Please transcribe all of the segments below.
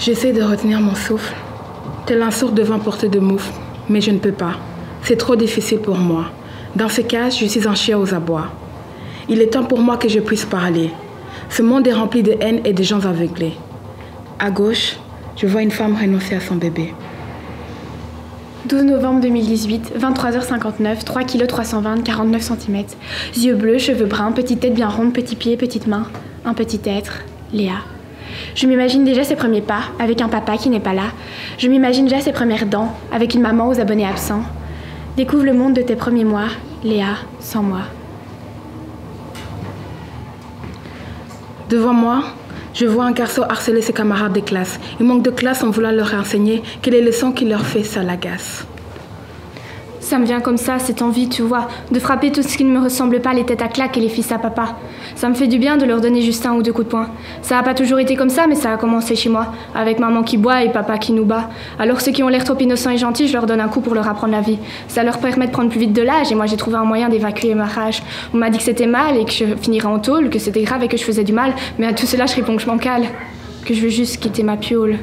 J'essaie de retenir mon souffle, tel un sourd devant portée de moufle, mais je ne peux pas. C'est trop difficile pour moi. Dans ce cas, je suis un chien aux abois. Il est temps pour moi que je puisse parler. Ce monde est rempli de haine et de gens aveuglés. À gauche, je vois une femme renoncer à son bébé. 12 novembre 2018, 23h59, 3 kg 320, 49 cm. Yeux bleus, cheveux bruns, petite tête bien ronde, petits pieds, petites mains. Un petit être, Léa. Je m'imagine déjà ses premiers pas, avec un papa qui n'est pas là. Je m'imagine déjà ses premières dents, avec une maman aux abonnés absents. Découvre le monde de tes premiers mois, Léa, sans moi. Devant moi, je vois un garçon harceler ses camarades de classe. Il manque de classe en voulant leur enseigner que les leçons qu'il leur fait, ça l'agace. Ça me vient comme ça, cette envie, tu vois, de frapper tout ce qui ne me ressemble pas, les têtes à claques et les fils à papa. Ça me fait du bien de leur donner juste un ou deux coups de poing. Ça n'a pas toujours été comme ça, mais ça a commencé chez moi, avec maman qui boit et papa qui nous bat. Alors ceux qui ont l'air trop innocents et gentils, je leur donne un coup pour leur apprendre la vie. Ça leur permet de prendre plus vite de l'âge, et moi j'ai trouvé un moyen d'évacuer ma rage. On m'a dit que c'était mal et que je finirais en tôle, que c'était grave et que je faisais du mal, mais à tout cela je réponds que je m'en cale, que je veux juste quitter ma piole.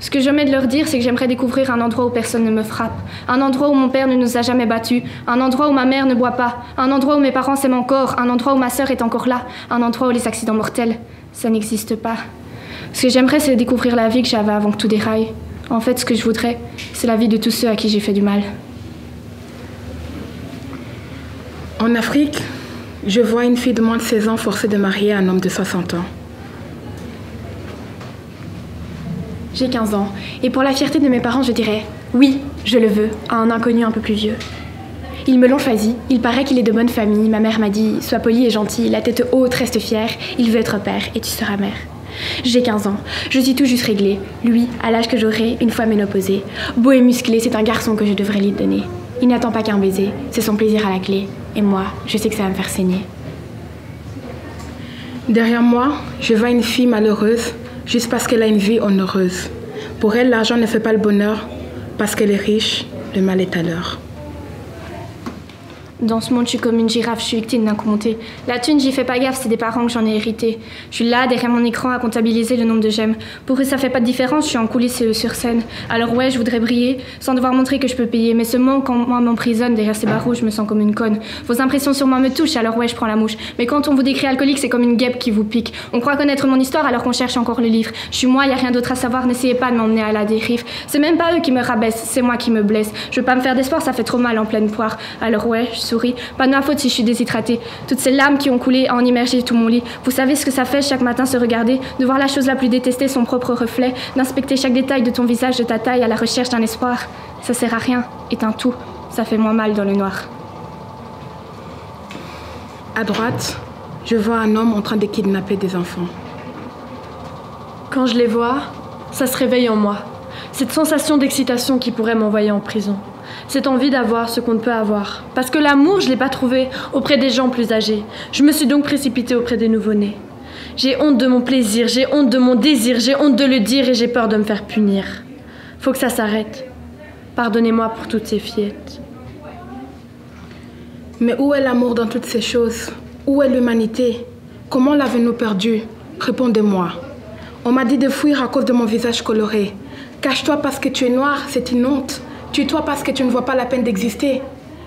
Ce que j'aimais de leur dire, c'est que j'aimerais découvrir un endroit où personne ne me frappe, un endroit où mon père ne nous a jamais battus, un endroit où ma mère ne boit pas, un endroit où mes parents s'aiment encore, un endroit où ma sœur est encore là, un endroit où les accidents mortels, ça n'existe pas. Ce que j'aimerais, c'est découvrir la vie que j'avais avant que tout déraille. En fait, ce que je voudrais, c'est la vie de tous ceux à qui j'ai fait du mal. En Afrique, je vois une fille de moins de 16 ans forcée de marier un homme de 60 ans. J'ai 15 ans, et pour la fierté de mes parents, je dirais « oui, je le veux » à un inconnu un peu plus vieux. Ils me l'ont choisi, il paraît qu'il est de bonne famille, ma mère m'a dit « sois poli et gentil, la tête haute, reste fière, il veut être père et tu seras mère ». J'ai 15 ans, je suis tout juste réglée, lui, à l'âge que j'aurai une fois ménopausée. Beau et musclé, c'est un garçon que je devrais lui donner. Il n'attend pas qu'un baiser, c'est son plaisir à la clé, et moi, je sais que ça va me faire saigner. Derrière moi, je vois une fille malheureuse, juste parce qu'elle a une vie honoreuse. Pour elle, l'argent ne fait pas le bonheur. Parce qu'elle est riche, le mal est à l'heure. Dans ce monde, je suis comme une girafe, je suis victime d'un coup monté. La thune, j'y fais pas gaffe, c'est des parents que j'en ai hérité. Je suis là, derrière mon écran, à comptabiliser le nombre de j'aime. Pour eux, ça fait pas de différence, je suis en coulisses et eux sur scène. Alors ouais, je voudrais briller, sans devoir montrer que je peux payer. Mais ce manque, quand moi m'emprisonne, derrière ces barreaux, je me sens comme une conne. Vos impressions sur moi me touchent, alors ouais, je prends la mouche. Mais quand on vous décrit alcoolique, c'est comme une guêpe qui vous pique. On croit connaître mon histoire alors qu'on cherche encore le livre. Je suis moi, y a rien d'autre à savoir, n'essayez pas de m'emmener à la dérive. C'est même pas eux qui me rabaissent, c'est moi qui me blesse. Je veux pas me faire d'espoir, ça fait trop mal en pleine poire. Alors ouais, je souris, pas de ma faute si je suis déshydratée. Toutes ces larmes qui ont coulé en immergé tout mon lit. Vous savez ce que ça fait chaque matin se regarder, de voir la chose la plus détestée, son propre reflet, d'inspecter chaque détail de ton visage, de ta taille à la recherche d'un espoir. Ça sert à rien, éteins tout, ça fait moins mal dans le noir. À droite, je vois un homme en train de kidnapper des enfants. Quand je les vois, ça se réveille en moi. Cette sensation d'excitation qui pourrait m'envoyer en prison. Cette envie d'avoir ce qu'on ne peut avoir. Parce que l'amour, je ne l'ai pas trouvé auprès des gens plus âgés. Je me suis donc précipitée auprès des nouveau-nés. J'ai honte de mon plaisir, j'ai honte de mon désir, j'ai honte de le dire et j'ai peur de me faire punir. Faut que ça s'arrête. Pardonnez-moi pour toutes ces fillettes. Mais où est l'amour dans toutes ces choses? Où est l'humanité? Comment l'avons-nous perdu? Répondez-moi. On m'a dit de fuir à cause de mon visage coloré. Cache-toi parce que tu es noir, c'est une honte. Tue-toi parce que tu ne vois pas la peine d'exister.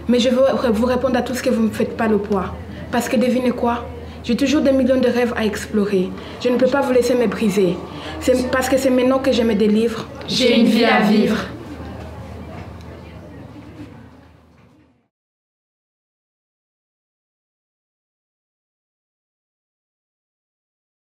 Mais je veux vous répondre à tout ce que vous ne me faites pas le poids. Parce que devinez quoi? J'ai toujours des millions de rêves à explorer. Je ne peux pas vous laisser me briser. C'est parce que c'est maintenant que je me délivre. J'ai une vie à vivre.